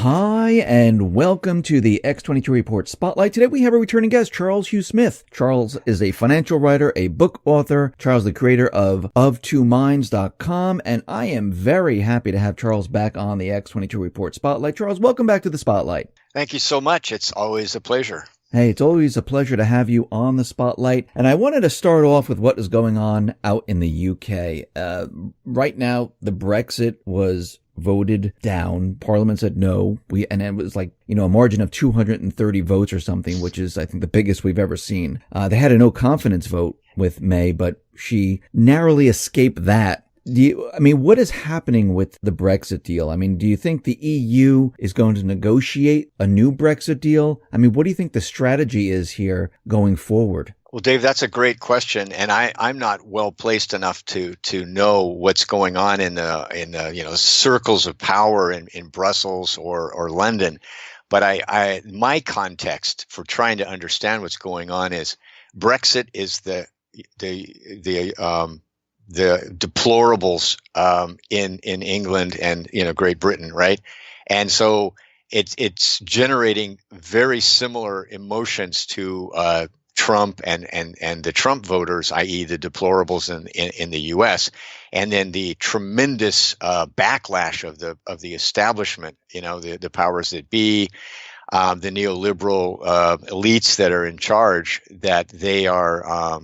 Hi, and welcome to the X22 Report Spotlight. Today we have a returning guest, Charles Hugh Smith. Charles is a financial writer, a book author. Charles, the creator of twominds.com, and I am very happy to have Charles back on the X22 Report Spotlight. Charles, welcome back to the Spotlight. Thank you so much. It's always a pleasure. Hey, it's always a pleasure to have you on the Spotlight. And I wanted to start off with what is going on out in the UK. Right now, the Brexit was voted down. Parliament said no. And it was like, a margin of 230 votes or something, which is, I think, the biggest we've ever seen. They had a no confidence vote with May, but she narrowly escaped that. What is happening with the Brexit deal? Do you think the EU is going to negotiate a new Brexit deal? What do you think the strategy is here going forward? Well, Dave, that's a great question, and I'm not well placed enough to know what's going on in the circles of power in Brussels or London. But my context for trying to understand what's going on is Brexit is the deplorables in England and Great Britain, right? And so it's generating very similar emotions to Trump and the Trump voters, i.e. the deplorables in the U.S., and then the tremendous backlash of the establishment, the powers that be, the neoliberal elites that are in charge, that they are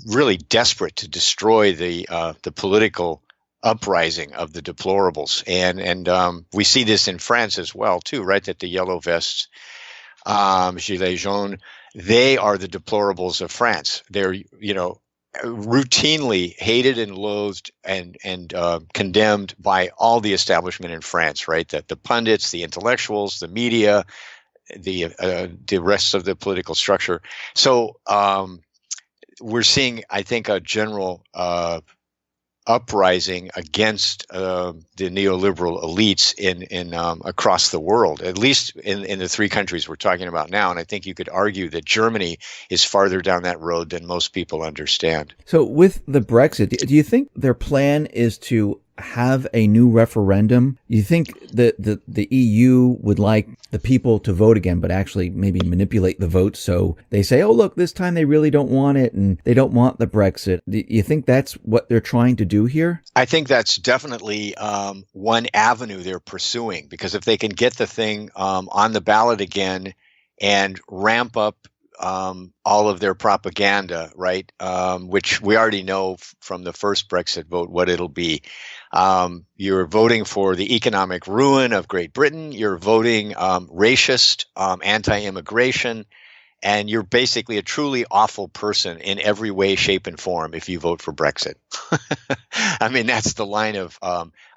really desperate to destroy the political uprising of the deplorables, and we see this in France as well too, right? That the yellow vests, gilets jaunes, they are the deplorables of France. They're routinely hated and loathed and condemned by all the establishment in France, right? That the pundits, the intellectuals, the media, the rest of the political structure. So we're seeing, I think, a general uprising against the neoliberal elites in across the world, at least in the three countries we're talking about now. And I think you could argue that Germany is farther down that road than most people understand. So with the Brexit, do you think their plan is to have a new referendum? You think that the EU would like the people to vote again, but actually maybe manipulate the vote so they say, oh, look, this time they really don't want it and they don't want the Brexit. Do you think that's what they're trying to do here? I think that's definitely one avenue they're pursuing, because if they can get the thing on the ballot again and ramp up all of their propaganda, right? Which we already know from the first Brexit vote what it'll be. You're voting for the economic ruin of Great Britain. You're voting racist, anti-immigration, and you're basically a truly awful person in every way, shape, and form if you vote for Brexit. That's the line of.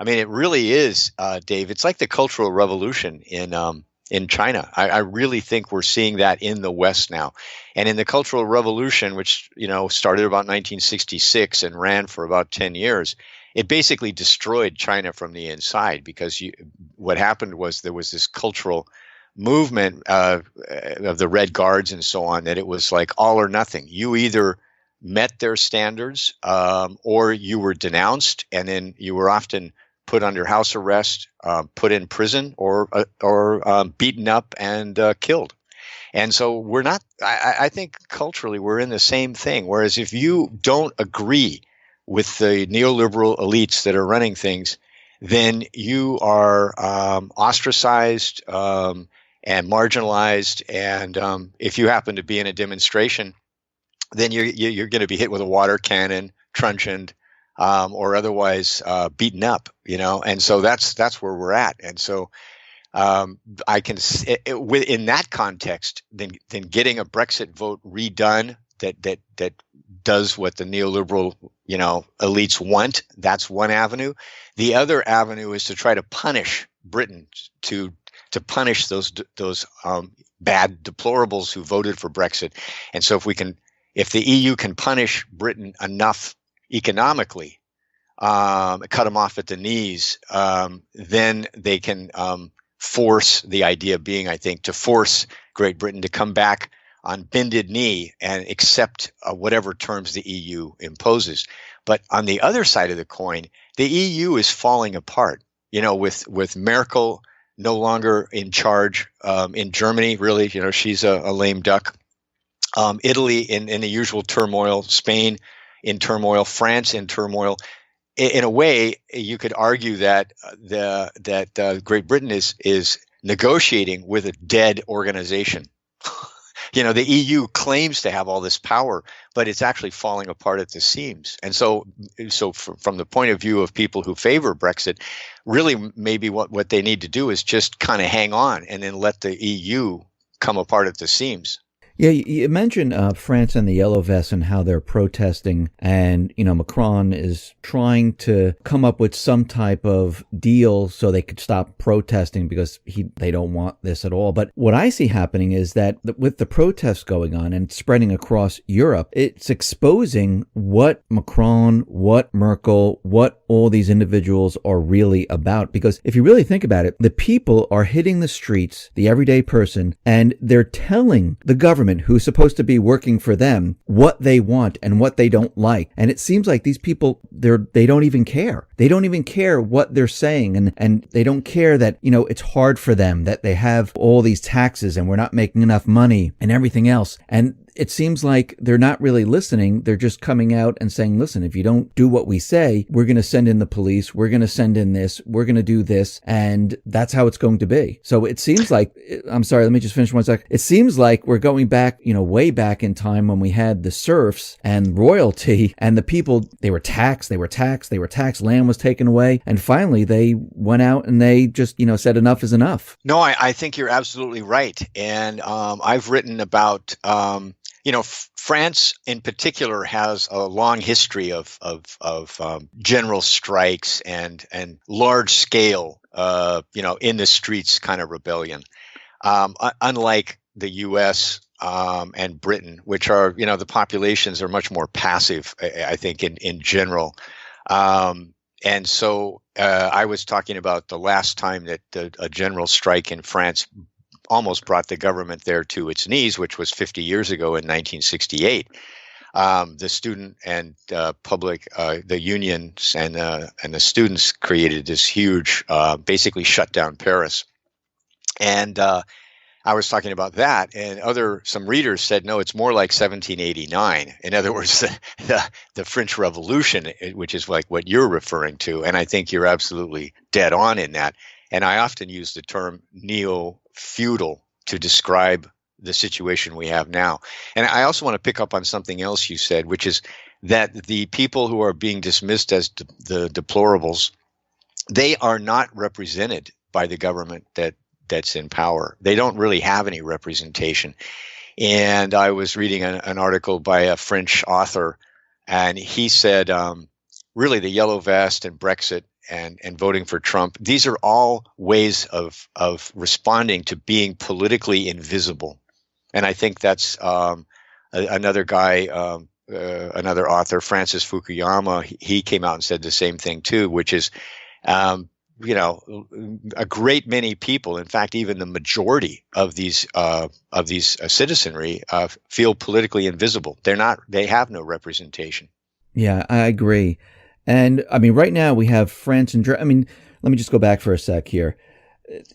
It really is, Dave. It's like the Cultural Revolution in China. I really think we're seeing that in the West now. And in the Cultural Revolution, which, started about 1966 and ran for about 10 years, it basically destroyed China from the inside, because what happened was there was this cultural movement of the Red Guards and so on, that it was like all or nothing. You either met their standards or you were denounced, and then you were often put under house arrest, put in prison, or beaten up and killed. And so we're not, I think culturally we're in the same thing. Whereas if you don't agree with the neoliberal elites that are running things, then you are ostracized and marginalized. And if you happen to be in a demonstration, then you're going to be hit with a water cannon, truncheoned, or otherwise beaten up, and so that's where we're at. And so I can, in that context, then getting a Brexit vote redone that does what the neoliberal elites want. That's one avenue. The other avenue is to try to punish Britain, to punish those bad deplorables who voted for Brexit. And so if the EU can punish Britain enough economically, cut them off at the knees, then they can force, the idea being, I think, to force Great Britain to come back on bended knee and accept whatever terms the EU imposes. But on the other side of the coin, the EU is falling apart. With Merkel no longer in charge. In Germany, really, she's a lame duck. Italy in the usual turmoil. Spain in turmoil. France in turmoil. In a way, you could argue that Great Britain is negotiating with a dead organization. The EU claims to have all this power, but it's actually falling apart at the seams. And so from the point of view of people who favor Brexit, really maybe what they need to do is just kind of hang on and then let the EU come apart at the seams. Yeah, you mentioned France and the Yellow Vests and how they're protesting, and Macron is trying to come up with some type of deal so they could stop protesting because they don't want this at all. But what I see happening is that with the protests going on and spreading across Europe, it's exposing what Macron, what Merkel, what all these individuals are really about. Because if you really think about it, the people are hitting the streets, the everyday person, and they're telling the government, who's supposed to be working for them, what they want and what they don't like. And it seems like these people, they don't even care. They don't even care what they're saying. And they don't care that, it's hard for them, that they have all these taxes and we're not making enough money and everything else. And it seems like they're not really listening. They're just coming out and saying, listen, if you don't do what we say, we're going to send in the police. We're going to send in this. We're going to do this. And that's how it's going to be. So it seems like, I'm sorry, let me just finish one sec. It seems like we're going back, way back in time when we had the serfs and royalty and the people, they were taxed. Land was taken away. And finally they went out and they just, said enough is enough. No, I think you're absolutely right. And I've written about, France in particular has a long history of general strikes and large scale, in the streets kind of rebellion. Unlike the U.S. And Britain, which are, the populations are much more passive, I think, in general. And so I was talking about the last time that a general strike in France almost brought the government there to its knees, which was 50 years ago in 1968. The student and public, the unions and the students created this huge, basically shut down Paris. And I was talking about that, and some readers said, no, it's more like 1789. In other words, the French Revolution, which is like what you're referring to. And I think you're absolutely dead on in that. And I often use the term neo-feudal to describe the situation we have now. And I also want to pick up on something else you said, which is that the people who are being dismissed as the deplorables, they are not represented by the government that's in power. They don't really have any representation. And I was reading an article by a French author, and he said, really, the Yellow Vest and Brexit and voting for Trump, these are all ways of responding to being politically invisible. And I think that's another guy, another author, Francis Fukuyama, he came out and said the same thing too, which is, a great many people, in fact, even the majority of these citizenry feel politically invisible. They have no representation. Yeah, I agree. And I mean, right now we have France and Germany. I mean, let me just go back for a sec here.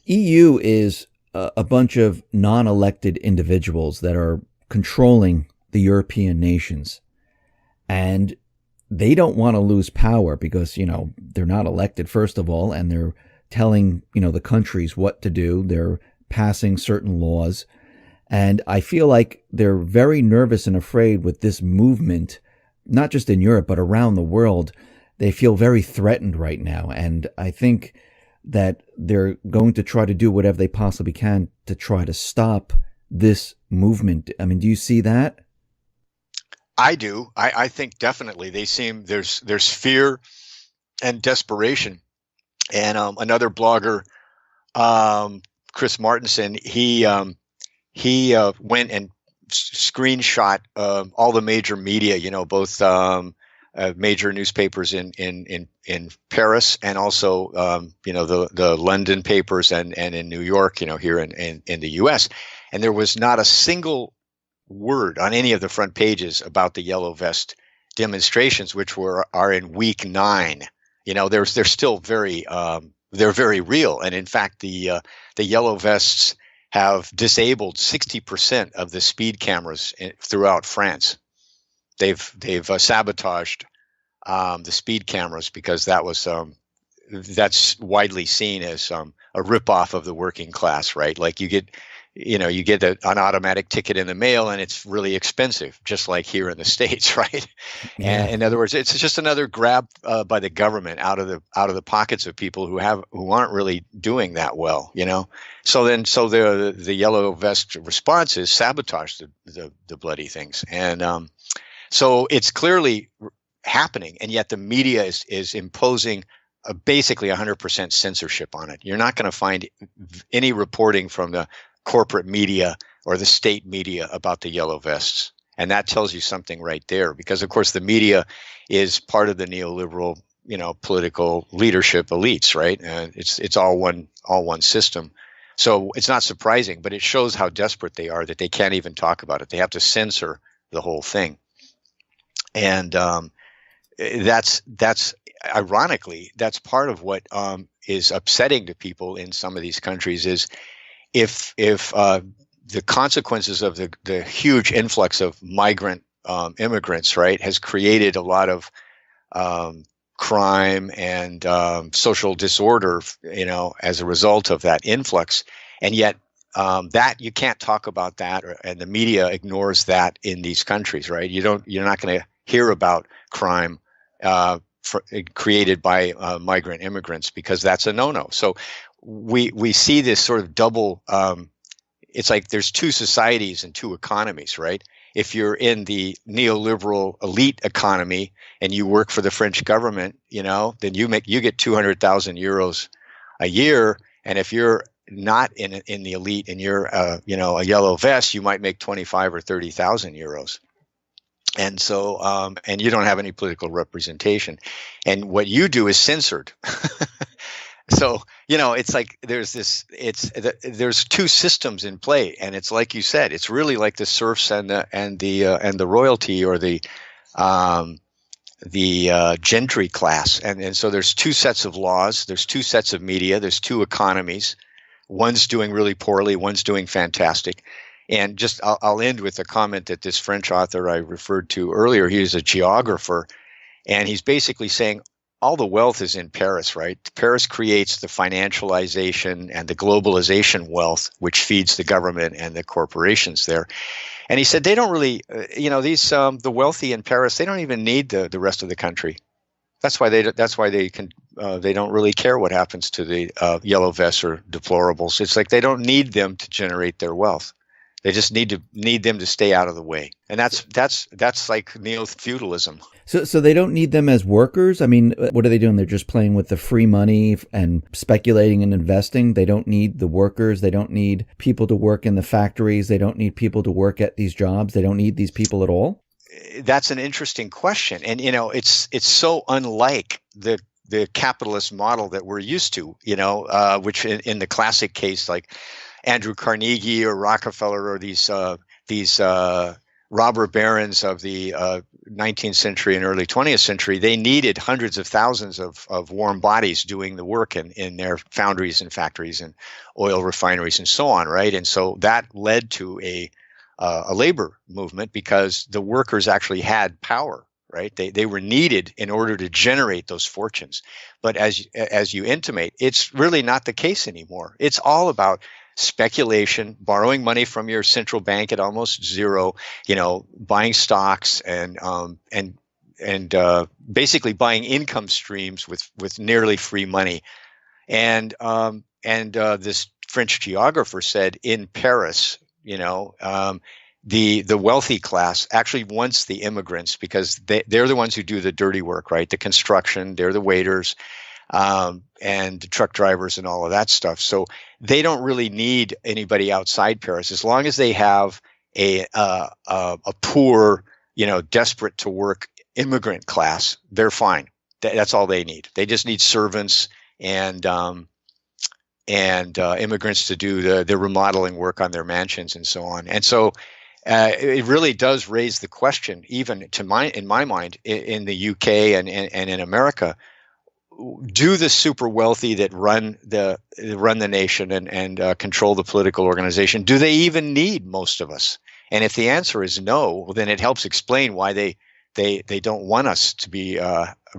EU is a bunch of non-elected individuals that are controlling the European nations. And they don't want to lose power because, they're not elected, first of all, and they're telling, the countries what to do. They're passing certain laws. And I feel like they're very nervous and afraid with this movement, not just in Europe, but around the world. They feel very threatened right now. And I think that they're going to try to do whatever they possibly can to try to stop this movement. I mean, do you see that? I do. I think definitely there's fear and desperation. And another blogger, Chris Martinson, he went and screenshot all the major media, both major newspapers in Paris and also the London papers and in New York, here in the U.S. And there was not a single word on any of the front pages about the Yellow Vest demonstrations, which are in week 9. They're still very they're very real. And in fact, the yellow vests have disabled 60% of the speed cameras throughout France. They've sabotaged the speed cameras because that's widely seen as a ripoff of the working class, right? Like you get an automatic ticket in the mail, and it's really expensive, just like here in the States, right? Yeah. And in other words, it's just another grab by the government out of the pockets of people who aren't really doing that well, you know. So the yellow vest response is sabotage the bloody things, and so it's clearly happening, and yet the media is imposing basically 100% censorship on it. You're not going to find any reporting from the corporate media or the state media about the yellow vests. And that tells you something right there, because of course the media is part of the neoliberal, political leadership elites, right? It's all one system. So it's not surprising, but it shows how desperate they are that they can't even talk about it. They have to censor the whole thing. And that's ironically, that's part of what is upsetting to people in some of these countries is if the consequences of the huge influx of migrant immigrants, right, has created a lot of crime and social disorder, as a result of that influx, and yet that you can't talk about that, and the media ignores that in these countries, right? You're not going to hear about crime created by migrant immigrants because that's a no-no. So we see this sort of double. It's like there's two societies and two economies, right? If you're in the neoliberal elite economy and you work for the French government, then you get 200,000 euros a year, and if you're not in the elite and you're a yellow vest, you might make 25 or 30,000 euros. And so, and you don't have any political representation, and what you do is censored. So, it's like there's two systems in play, and it's like you said, it's really like the serfs and the royalty or the gentry class, and so there's two sets of laws, there's two sets of media, there's two economies. One's doing really poorly, one's doing fantastic. And just I'll end with a comment that this French author I referred to earlier, he is a geographer, and he's basically saying all the wealth is in Paris, right? Paris creates the financialization and the globalization wealth, which feeds the government and the corporations there. And he said they don't really, the wealthy in Paris, they don't even need the rest of the country. That's why they don't really care what happens to the yellow vests or deplorables. It's like they don't need them to generate their wealth. They just need them to stay out of the way, and that's like neo-feudalism. So they don't need them as workers. I mean, what are they doing? They're just playing with the free money and speculating and investing. They don't need the workers. They don't need people to work in the factories. They don't need people to work at these jobs. They don't need these people at all. That's an interesting question, and it's so unlike the capitalist model that we're used to. Which in the classic case, like Andrew Carnegie or Rockefeller or these robber barons of the 19th century and early 20th century, they needed hundreds of thousands of warm bodies doing the work in their foundries and factories and oil refineries and so on, right? And so that led to a labor movement because the workers actually had power, right? They were needed in order to generate those fortunes. But as you intimate, it's really not the case anymore. It's all about speculation, borrowing money from your central bank at almost zero, buying stocks and basically buying income streams with nearly free money. And this French geographer said in Paris, the wealthy class actually wants the immigrants because they're the ones who do the dirty work, right? The construction, they're the waiters. And truck drivers and all of that stuff. So they don't really need anybody outside Paris as long as they have a poor, desperate to work immigrant class. They're fine. That's all they need. They just need servants and immigrants to do the remodeling work on their mansions and so on. And so it really does raise the question, even in my mind, in the UK and in America. do the super wealthy that run the nation and control the political organization, do they even need most of us? And if the answer is no, well, then it helps explain why they don't want us to be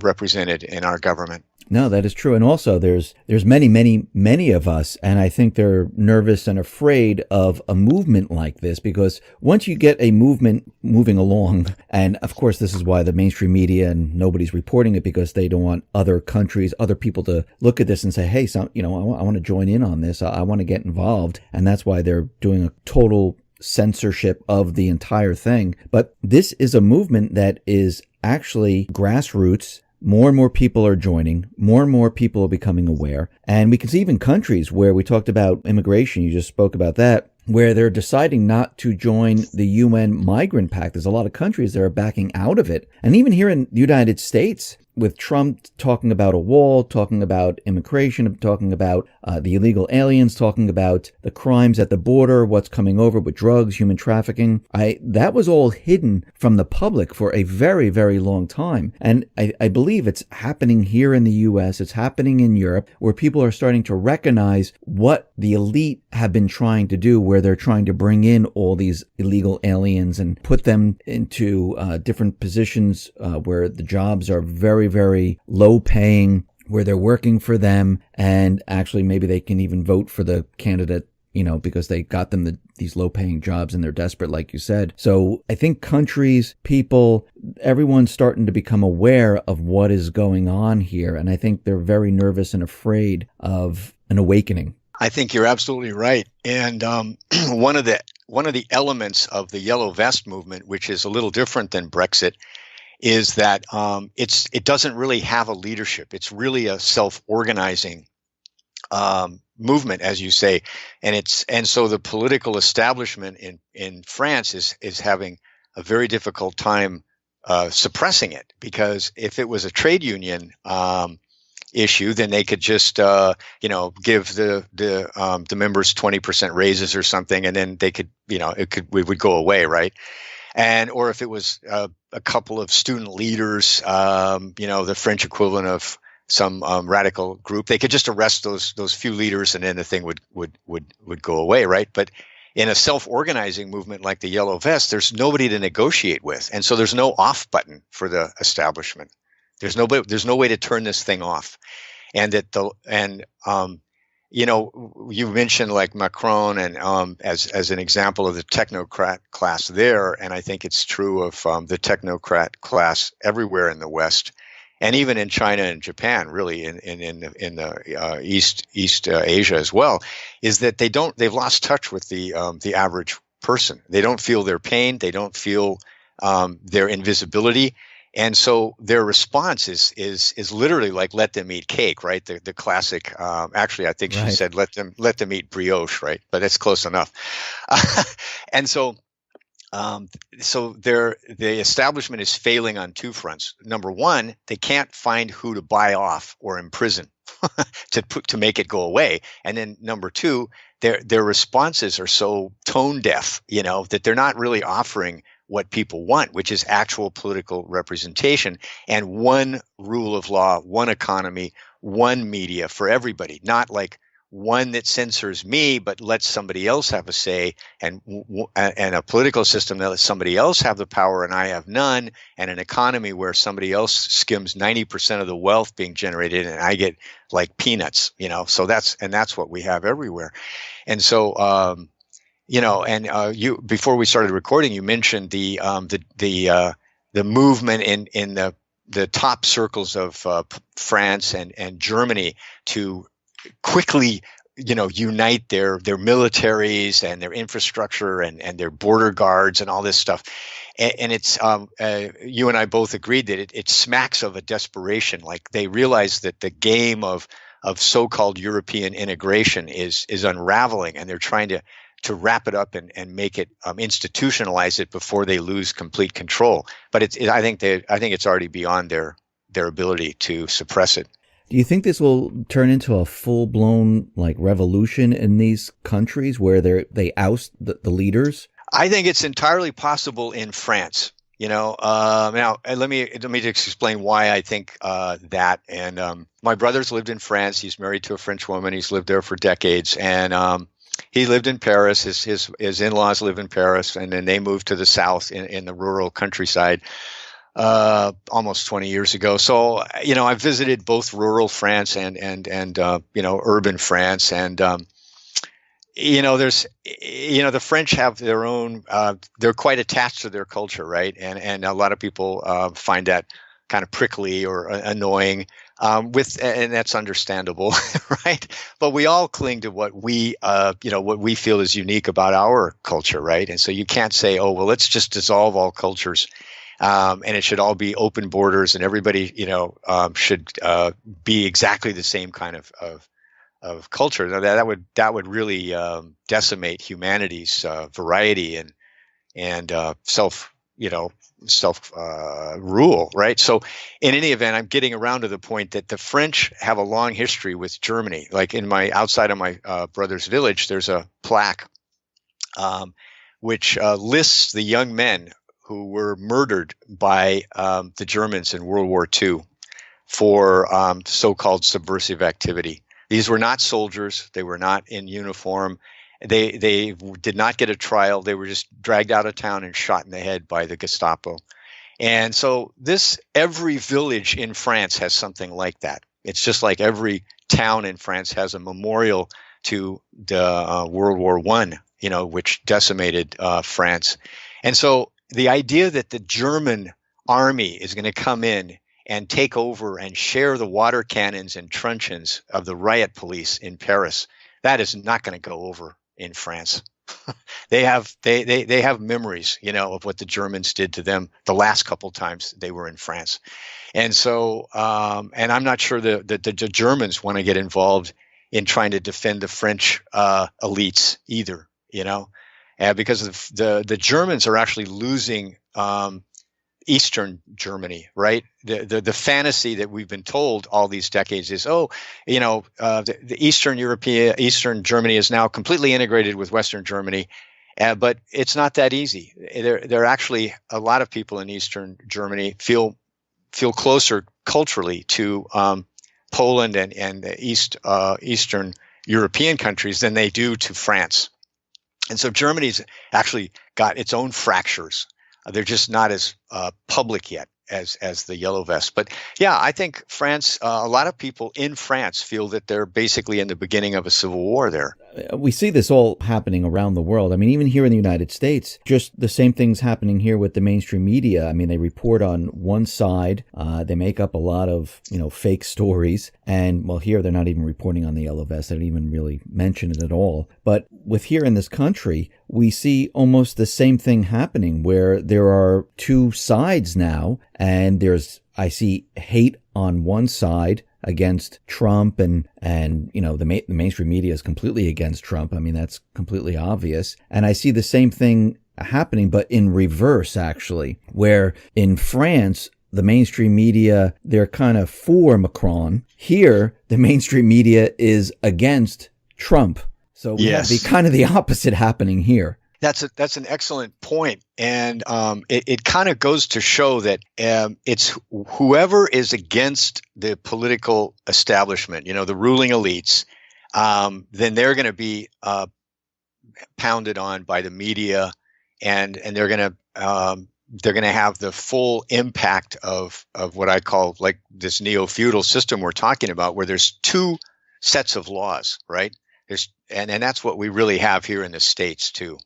represented in our government. No, that is true. And also there's many of us, and I think they're nervous and afraid of a movement like this, because once you get a movement moving along, and of course this is why the mainstream media and nobody's reporting it, because they don't want other countries, other people to look at this and say, hey, I want to join in on this. I want to get involved. And that's why they're doing a total censorship of the entire thing. But this is a movement that is actually grassroots. More and more people are joining. More and more people are becoming aware. And we can see even countries where we talked about immigration, you just spoke about that, where they're deciding not to join the UN Migrant Pact. There's a lot of countries that are backing out of it. And even here in the United States, with Trump talking about a wall, talking about immigration, talking about the illegal aliens, talking about the crimes at the border, what's coming over with drugs, human trafficking. That was all hidden from the public for a very, very long time. And I believe it's happening here in the U.S. It's happening in Europe, where people are starting to recognize what the elite have been trying to do, where they're trying to bring in all these illegal aliens and put them into different positions where the jobs are very, very low paying, where they're working for them, and actually maybe they can even vote for the candidate, because they got them these low paying jobs and they're desperate, like you said. So I think countries, people, everyone's starting to become aware of what is going on here. And I think they're very nervous and afraid of an awakening. I think you're absolutely right. And one of the elements of the Yellow Vest movement, which is a little different than Brexit, is that it doesn't really have a leadership. It's really a self-organizing movement, as you say, and so the political establishment in France is having a very difficult time suppressing it, because if it was a trade union issue, then they could just give the members 20% raises or something, and then they could it would go away, right? And or if it was a couple of student leaders, the French equivalent of some radical group, they could just arrest those few leaders, and then the thing would go away, right? But in a self-organizing movement like the Yellow Vest, there's nobody to negotiate with, and so there's no off button for the establishment. There's no way to turn this thing off, and you mentioned like Macron and as an example of the technocrat class there, and I think it's true of the technocrat class everywhere in the West, and even in China and Japan, really in the East Asia as well, is that they've lost touch with the average person. They don't feel their pain. They don't feel their invisibility. And so their response is literally like, let them eat cake, right? The classic. Actually, I think she said let them eat brioche, right? But it's close enough. And so the establishment is failing on two fronts. Number one, they can't find who to buy off or imprison to make it go away. And then number two, their responses are so tone deaf, that they're not really offering what people want, which is actual political representation and one rule of law, one economy, one media for everybody, not like one that censors me but lets somebody else have a say, and a political system that lets somebody else have the power and I have none, and an economy where somebody else skims 90% of the wealth being generated and I get like peanuts, so that's what we have everywhere. And so you before we started recording, you mentioned the movement in the top circles of France and Germany to quickly unite their militaries and their infrastructure and their border guards and all this stuff. And it's you and I both agreed that it smacks of a desperation. Like they realize that the game of so-called European integration is unraveling, and they're trying to wrap it up and make it institutionalize it before they lose complete control. But I think it's already beyond their ability to suppress it. Do you think this will turn into a full-blown revolution in these countries where they oust the leaders? I think it's entirely possible in France. Now let me just explain why I think that. And my brother's lived in France. He's married to a French woman. He's lived there for decades, and he lived in Paris. His in-laws live in Paris, and then they moved to the south in the rural countryside almost 20 years ago. So I visited both rural France and urban France, and the French have their own, they're quite attached to their culture, right? And a lot of people find that kind of prickly or annoying, and that's understandable, right? But we all cling to what we feel is unique about our culture, right? And so you can't say, oh, well, let's just dissolve all cultures. And it should all be open borders, and everybody, should be exactly the same kind of culture. Now, that would really decimate humanity's variety and self rule, right? So, in any event, I'm getting around to the point that the French have a long history with Germany. Like outside of my brother's village, there's a plaque which lists the young men who were murdered by the Germans in World War II for so-called subversive activity. These were not soldiers. They were not in uniform. They did not get a trial. They were just dragged out of town and shot in the head by the Gestapo. And so every village in France has something like that. It's just like every town in France has a memorial to the World War I, which decimated France. And so the idea that the German army is going to come in and take over and share the water cannons and truncheons of the riot police in Paris, that is not going to go over in France. They have memories, of what the Germans did to them the last couple times they were in France. And so, and I'm not sure that the Germans want to get involved in trying to defend the French elites either, because the Germans are actually losing Eastern Germany, right? The fantasy that we've been told all these decades is, the Eastern Germany is now completely integrated with Western Germany, but it's not that easy. There are actually a lot of people in Eastern Germany feel closer culturally to Poland and the Eastern European countries than they do to France. And so Germany's actually got its own fractures. They're just not as public yet as the Yellow Vest. But yeah, I think France, a lot of people in France feel that they're basically in the beginning of a civil war there. We see this all happening around the world. I mean, even here in the United States, just the same things happening here with the mainstream media. I mean, they report on one side. They make up a lot of, fake stories. And well, here they're not even reporting on the Yellow Vest. They don't even really mention it at all. But with here in this country, we see almost the same thing happening where there are two sides now. And I see hate on one side against Trump and the mainstream media is completely against Trump. I mean, that's completely obvious. And I see the same thing happening, but in reverse, actually, where in France, the mainstream media, they're kind of for Macron. Here, the mainstream media is against Trump. So we have the opposite happening here. That's an excellent point. And it kind of goes to show that it's whoever is against the political establishment, the ruling elites, then they're going to be pounded on by the media, and they're going to have the full impact of what I call like this neo-feudal system we're talking about, where there's two sets of laws, right? And that's what we really have here in the States too,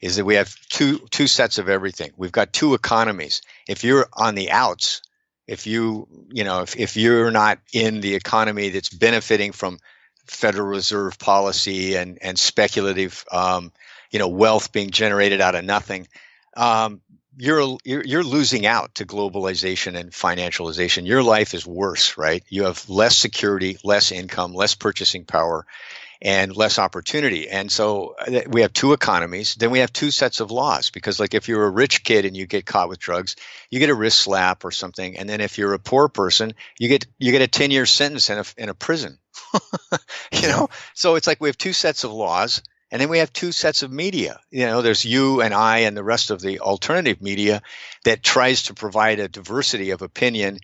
is that we have two sets of everything. We've got two economies. If you're on the outs, if you're not in the economy that's benefiting from Federal Reserve policy and speculative, wealth being generated out of nothing, you're losing out to globalization and financialization. Your life is worse, right? You have less security, less income, less purchasing power, and less opportunity. And so we have two economies. Then we have two sets of laws, because like if you're a rich kid and you get caught with drugs, you get a wrist slap or something. And then if you're a poor person, you get a 10-year sentence in a prison. So it's like we have two sets of laws. And then we have two sets of media. There's you and I and the rest of the alternative media that tries to provide a diversity of opinion.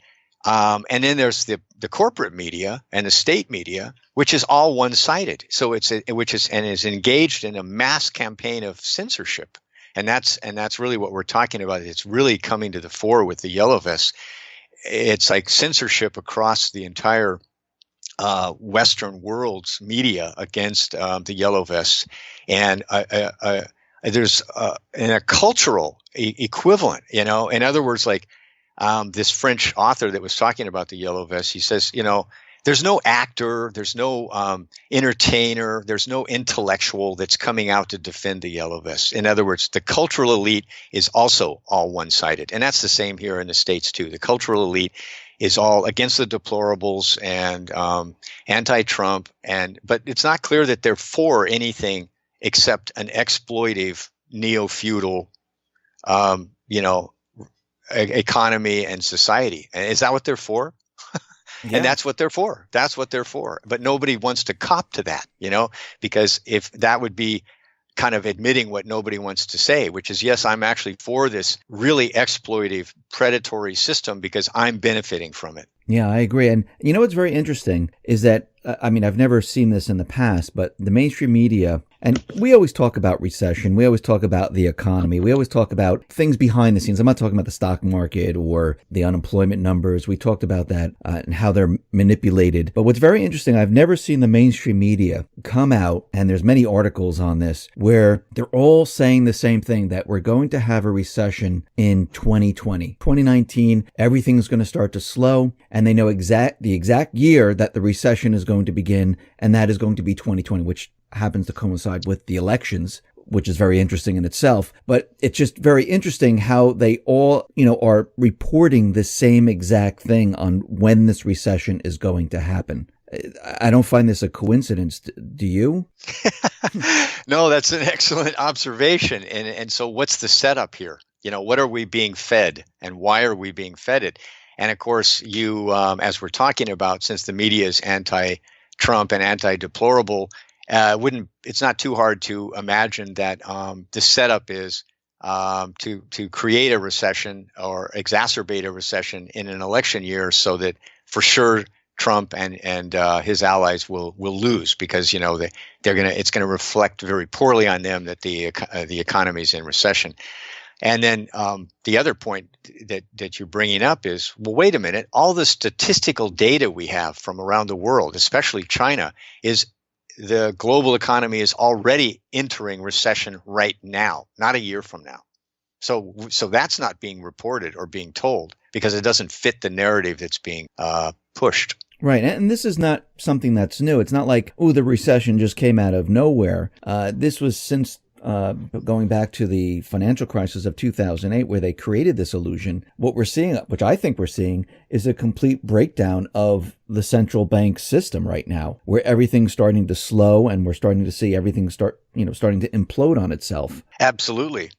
And then there's the corporate media and the state media, which is all one-sided. So is engaged in a mass campaign of censorship. And that's really what we're talking about. It's really coming to the fore with the yellow vests. It's like censorship across the entire Western world's media against the yellow vests, and there's a cultural equivalent. In other words, like this French author that was talking about the yellow vests, he says, there's no actor, there's no entertainer, there's no intellectual that's coming out to defend the yellow vests. In other words, the cultural elite is also all one-sided, and that's the same here in the States too. The cultural elite is all against the deplorables and anti-Trump, but it's not clear that they're for anything except an exploitive neo-feudal, economy and society. And is that what they're for? Yeah. And that's what they're for. That's what they're for. But nobody wants to cop to that, because if that would be kind of admitting what nobody wants to say, which is, yes, I'm actually for this really exploitive, predatory system because I'm benefiting from it. Yeah, I agree. And what's very interesting is that, I've never seen this in the past, but the mainstream media, and we always talk about recession. We always talk about the economy. We always talk about things behind the scenes. I'm not talking about the stock market or the unemployment numbers. We talked about that and how they're manipulated. But what's very interesting, I've never seen the mainstream media come out, and there's many articles on this, where they're all saying the same thing, that we're going to have a recession in 2020. 2019, everything's going to start to slow, and they know the exact year that the recession is going to begin, and that is going to be 2020, which happens to coincide with the elections, which is very interesting in itself. But it's just very interesting how they all, are reporting the same exact thing on when this recession is going to happen. I don't find this a coincidence. Do you? No, that's an excellent observation. And so what's the setup here? What are we being fed, and why are we being fed it? And of course, as we're talking about, since the media is anti-Trump and anti-deplorable, it's not too hard to imagine that the setup is to create a recession or exacerbate a recession in an election year, so that for sure Trump and his allies will lose, because it's going to reflect very poorly on them that the economy is in recession. And then the other point that you're bringing up is, well, wait a minute, all the statistical data we have from around the world, especially China, is the global economy is already entering recession right now, not a year from now. So that's not being reported or being told, because it doesn't fit the narrative that's being pushed. Right. And this is not something that's new. It's not like, the recession just came out of nowhere. This was since going back to the financial crisis of 2008, where they created this illusion. What we're seeing, which I think we're seeing, is a complete breakdown of the central bank system right now, where everything's starting to slow, and we're starting to see everything starting to implode on itself. Absolutely.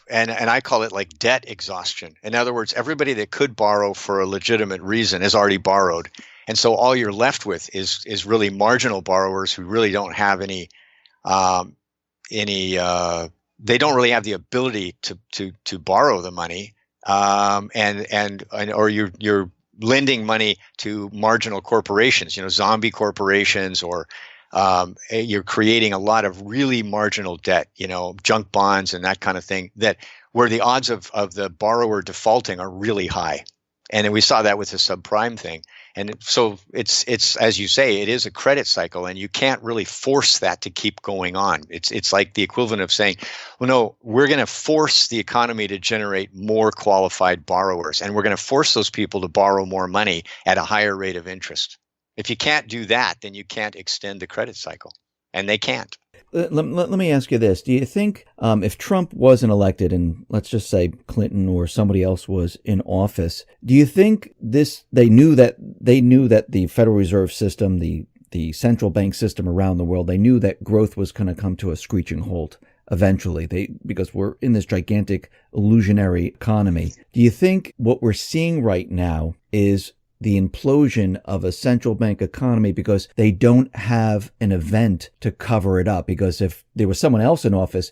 And I call it like debt exhaustion. In other words, everybody that could borrow for a legitimate reason has already borrowed. And so all you're left with is really marginal borrowers who really don't have any they don't really have the ability to borrow the money, or you're lending money to marginal corporations, zombie corporations, or you're creating a lot of really marginal debt, junk bonds and that kind of thing, where the odds of the borrower defaulting are really high. And we saw that with the subprime thing. And so it's as you say, it is a credit cycle, and you can't really force that to keep going on. It's like the equivalent of saying, well, no, we're going to force the economy to generate more qualified borrowers, and we're going to force those people to borrow more money at a higher rate of interest. If you can't do that, then you can't extend the credit cycle, and they can't. Let me ask you this. Do you think if Trump wasn't elected, and let's just say Clinton or somebody else was in office, do you think they knew that the Federal Reserve System, the central bank system around the world, they knew that growth was going to come to a screeching halt eventually, because we're in this gigantic illusionary economy? Do you think what we're seeing right now is the implosion of a central bank economy because they don't have an event to cover it up. Because if there was someone else in office,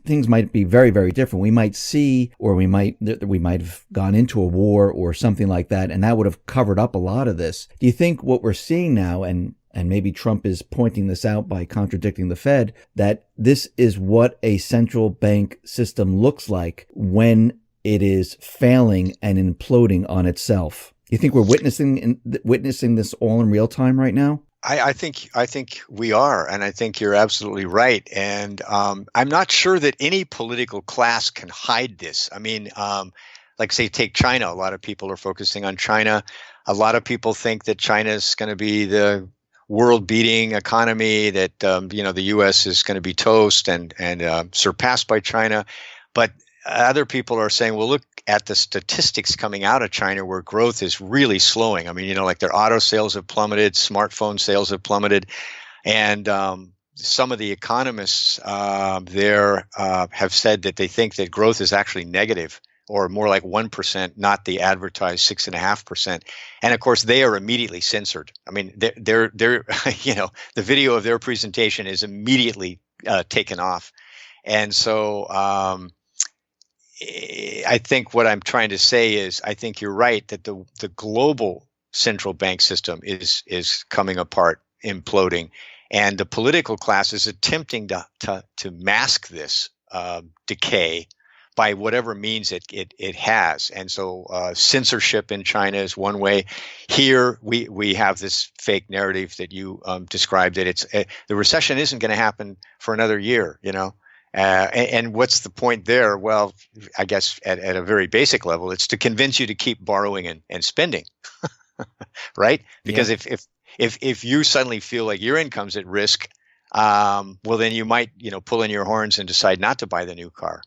things might be very, very different. We might see, or we might have gone into a war or something like that, and that would have covered up a lot of this. Do you think what we're seeing now, and maybe Trump is pointing this out by contradicting the Fed, that this is what a central bank system looks like when it is failing and imploding on itself? You think we're witnessing this all in real time right now? I think we are, and I think you're absolutely right. And I'm not sure that any political class can hide this. I mean, like say, take China. A lot of people are focusing on China. A lot of people think that China is going to be the world-beating economy, that the U.S. is going to be toast and surpassed by China. But other people are saying, well, look at the statistics coming out of China where growth is really slowing. I mean, like their auto sales have plummeted, smartphone sales have plummeted. And some of the economists there have said that they think that growth is actually negative, or more like 1%, not the advertised 6.5%. And of course, they are immediately censored. I mean, they're the video of their presentation is immediately taken off. And so I think what I'm trying to say is, I think you're right that the global central bank system is coming apart, imploding, and the political class is attempting to mask this decay by whatever means it has. And so censorship in China is one way. Here we have this fake narrative that you described, that the recession isn't going to happen for another year, and what's the point there? Well, I guess at a very basic level, it's to convince you to keep borrowing and spending, right? Because if you suddenly feel like your income's at risk, well, then you might pull in your horns and decide not to buy the new car.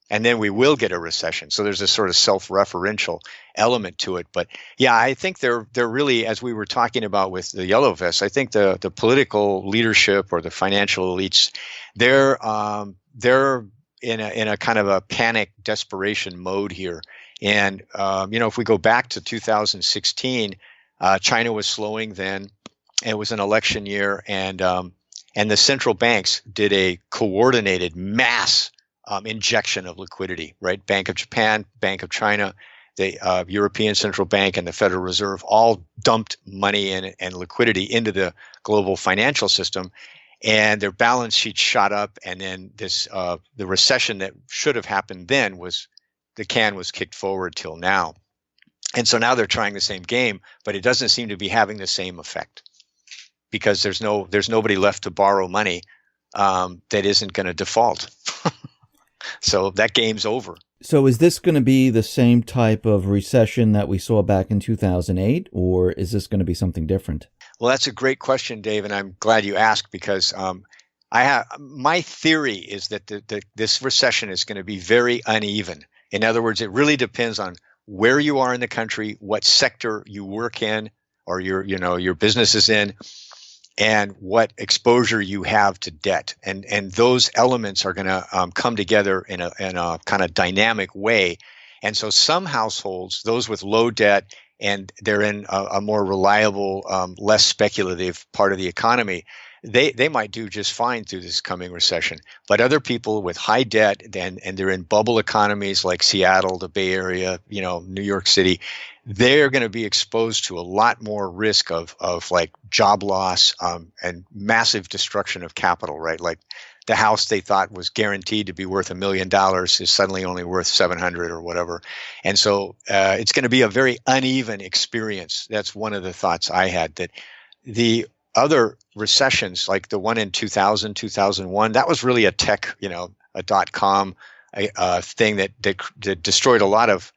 And then we will get a recession. So there's a sort of self-referential element to it. But yeah, I think they're really, as we were talking about with the yellow vests, I think the political leadership or the financial elites, they're in a kind of a panic desperation mode here. And if we go back to 2016, China was slowing then. It was an election year, and the central banks did a coordinated mass injection of liquidity, right? Bank of Japan, Bank of China, the European Central Bank, and the Federal Reserve all dumped money and liquidity into the global financial system, and their balance sheet shot up. And then the recession that should have happened then the can was kicked forward till now. And so now they're trying the same game, but it doesn't seem to be having the same effect because there's nobody left to borrow money that isn't going to default. So that game's over. So is this going to be the same type of recession that we saw back in 2008, or is this going to be something different? Well, that's a great question, Dave, and I'm glad you asked, because my theory is that this recession is going to be very uneven. In other words, it really depends on where you are in the country, what sector you work in, or your business is in, and what exposure you have to debt. And those elements are going to come together in a kind of dynamic way. And so some households, those with low debt, and they're in a more reliable, less speculative part of the economy, they might do just fine through this coming recession. But other people with high debt and they're in bubble economies like Seattle, the Bay Area, New York City, they're going to be exposed to a lot more risk of like job loss and massive destruction of capital, right? Like the house they thought was guaranteed to be worth $1 million is suddenly only worth 700 or whatever. And so it's going to be a very uneven experience. That's one of the thoughts I had, that the other recessions, like the one in 2000, 2001, that was really a tech, a dot-com thing that destroyed a lot of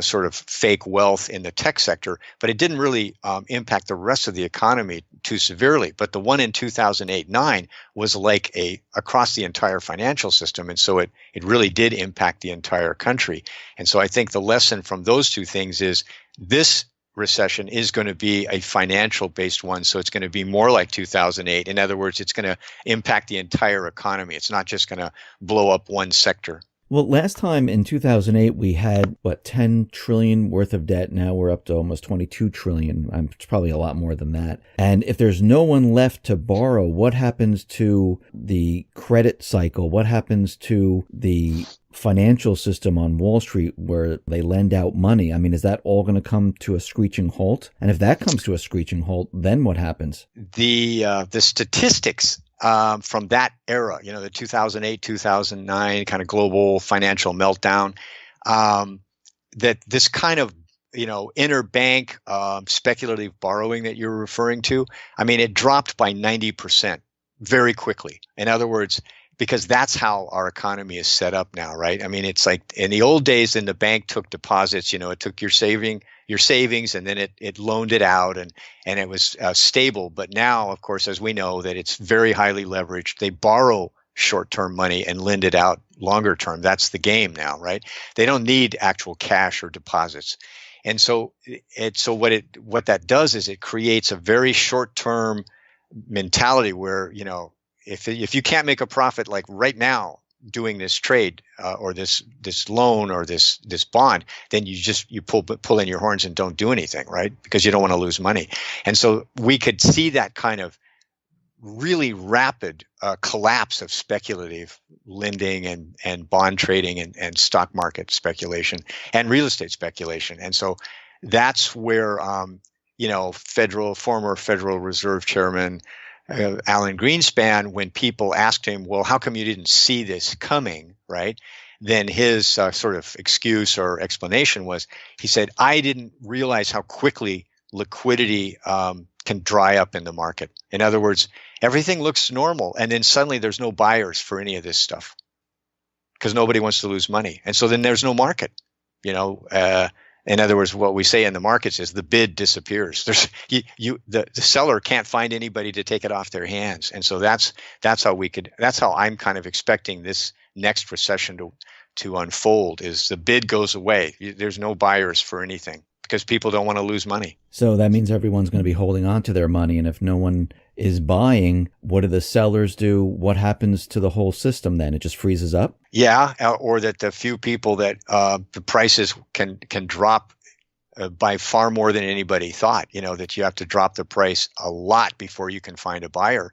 sort of fake wealth in the tech sector, but it didn't really impact the rest of the economy too severely. But the one in 2008-9 was like across the entire financial system, and so it really did impact the entire country. And so I think the lesson from those two things is this recession is going to be a financial-based one, so it's going to be more like 2008. In other words, it's going to impact the entire economy. It's not just going to blow up one sector. Well, last time in 2008, we had, 10 trillion worth of debt. Now we're up to almost 22 trillion. It's probably a lot more than that. And if there's no one left to borrow, what happens to the credit cycle? What happens to the financial system on Wall Street where they lend out money? I mean, is that all going to come to a screeching halt? And if that comes to a screeching halt, then what happens? The statistics from that era, the 2008, 2009 kind of global financial meltdown, that this kind of, interbank speculative borrowing that you're referring to, I mean, it dropped by 90% very quickly. In other words, because that's how our economy is set up now, right? I mean, it's like in the old days, then the bank took deposits, it took your savings and then it loaned it out and it was stable. But now, of course, as we know, that it's very highly leveraged. They borrow short-term money and lend it out longer term. That's the game now, right? They don't need actual cash or deposits. And so what that does is it creates a very short-term mentality where, if you can't make a profit like right now doing this trade or this loan or this bond, then you pull in your horns and don't do anything, right? Because you don't want to lose money. And so we could see that kind of really rapid collapse of speculative lending and bond trading and stock market speculation and real estate speculation. And so that's where former Federal Reserve Chairman Alan Greenspan, when people asked him, well, how come you didn't see this coming, right? Then his sort of excuse or explanation was, he said, I didn't realize how quickly liquidity can dry up in the market. In other words, everything looks normal, and then suddenly there's no buyers for any of this stuff because nobody wants to lose money. And so then there's no market, in other words, what we say in the markets is the bid disappears. The seller can't find anybody to take it off their hands, and so that's how I'm kind of expecting this next recession to unfold. Is the bid goes away? There's no buyers for anything because people don't want to lose money. So that means everyone's going to be holding on to their money, and if no one is buying, what do the sellers do? What happens to the whole system then? It just freezes up? Yeah, or that the few people that the prices can drop by far more than anybody thought, that you have to drop the price a lot before you can find a buyer.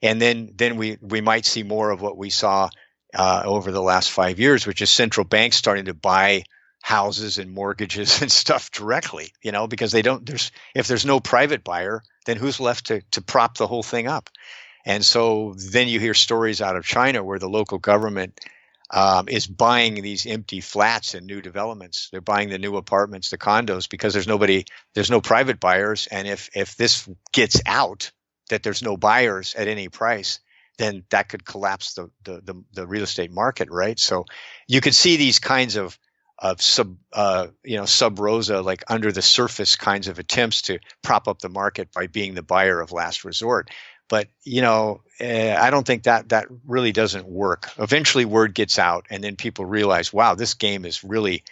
And then we might see more of what we saw over the last 5 years, which is central banks starting to buy houses and mortgages and stuff directly, because if there's no private buyer, then who's left to prop the whole thing up? And so then you hear stories out of China where the local government is buying these empty flats and new developments. They're buying the new apartments, the condos, because there's no private buyers. And if this gets out, that there's no buyers at any price, then that could collapse the real estate market, right? So you could see these kinds of sub rosa, like under the surface kinds of attempts to prop up the market by being the buyer of last resort. But, I don't think that really doesn't work. Eventually word gets out and then people realize, wow, this game is really,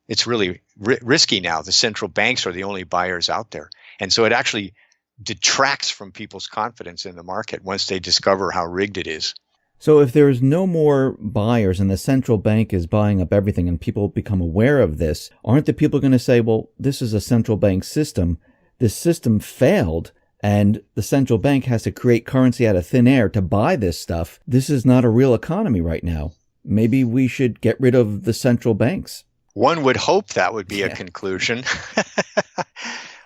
it's really risky now. The central banks are the only buyers out there. And so it actually detracts from people's confidence in the market once they discover how rigged it is. So if there's no more buyers and the central bank is buying up everything and people become aware of this, aren't the people going to say, well, this is a central bank system. This system failed and the central bank has to create currency out of thin air to buy this stuff. This is not a real economy right now. Maybe we should get rid of the central banks. One would hope that would be a conclusion.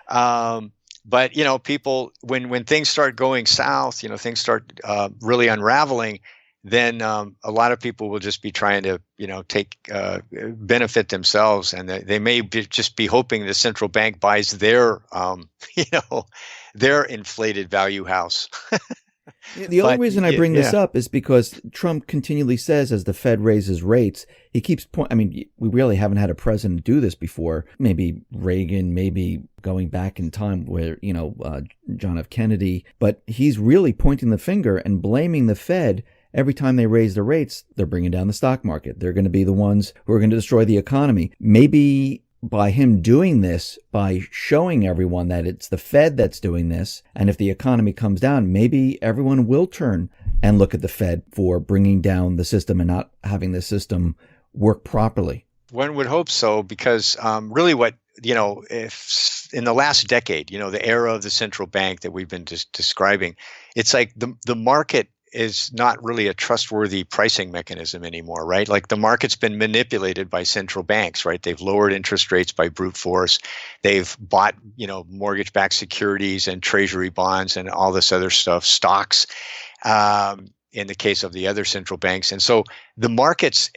But, people, when things start going south, things start really unraveling, then a lot of people will just be trying to, take benefit themselves, and they may just be hoping the central bank buys their, their inflated value house. The only reason I bring this up is because Trump continually says, as the Fed raises rates, he keeps we really haven't had a president do this before. Maybe Reagan, maybe going back in time where, John F. Kennedy, but he's really pointing the finger and blaming the Fed. Every time they raise the rates, they're bringing down the stock market. They're going to be the ones who are going to destroy the economy. Maybe by him doing this, by showing everyone that it's the Fed that's doing this, and if the economy comes down, maybe everyone will turn and look at the Fed for bringing down the system and not having the system work properly? One would hope so, because really if in the last decade, the era of the central bank that we've been describing, it's like the market is not really a trustworthy pricing mechanism anymore, right? Like the market's been manipulated by central banks, right? They've lowered interest rates by brute force. They've bought, mortgage-backed securities and treasury bonds and all this other stuff, stocks, in the case of the other central banks. And so the markets,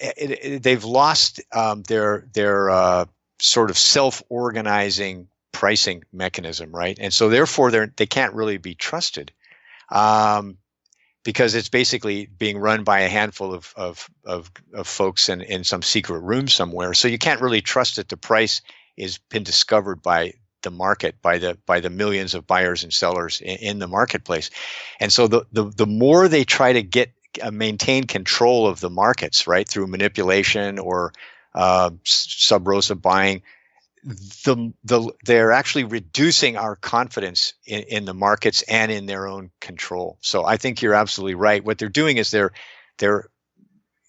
they've lost their sort of self-organizing pricing mechanism, right? And so therefore they can't really be trusted. Because it's basically being run by a handful of folks in some secret room somewhere. So you can't really trust that the price has been discovered by the market, by the millions of buyers and sellers in the marketplace. And so the more they try to maintain control of the markets, right, through manipulation or sub rosa buying, they're actually reducing our confidence in the markets and in their own control. So I think you're absolutely right. What they're doing is they're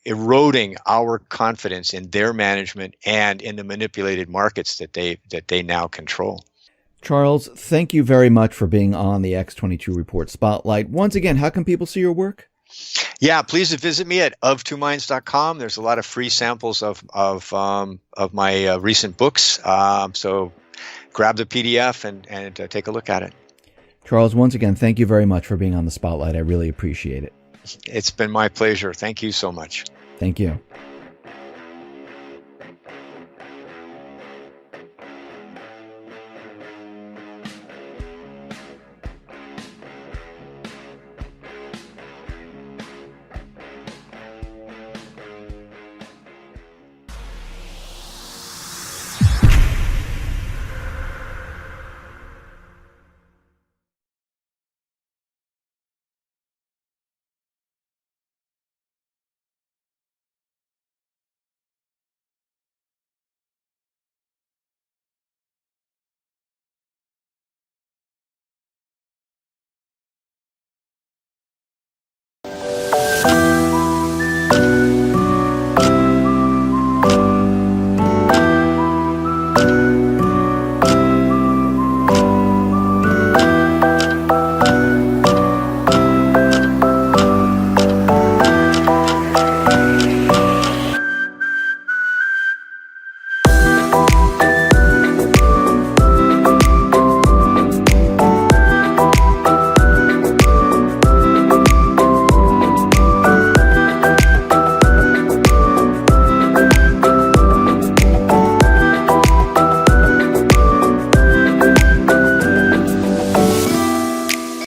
eroding our confidence in their management and in the manipulated markets that they now control. Charles, thank you very much for being on the X22 Report Spotlight. Once again, how can people see your work? Yeah, please visit me at of2minds.com. There's a lot of free samples of my recent books. So grab the PDF and take a look at it. Charles, once again, thank you very much for being on the Spotlight. I really appreciate it. It's been my pleasure. Thank you so much. Thank you.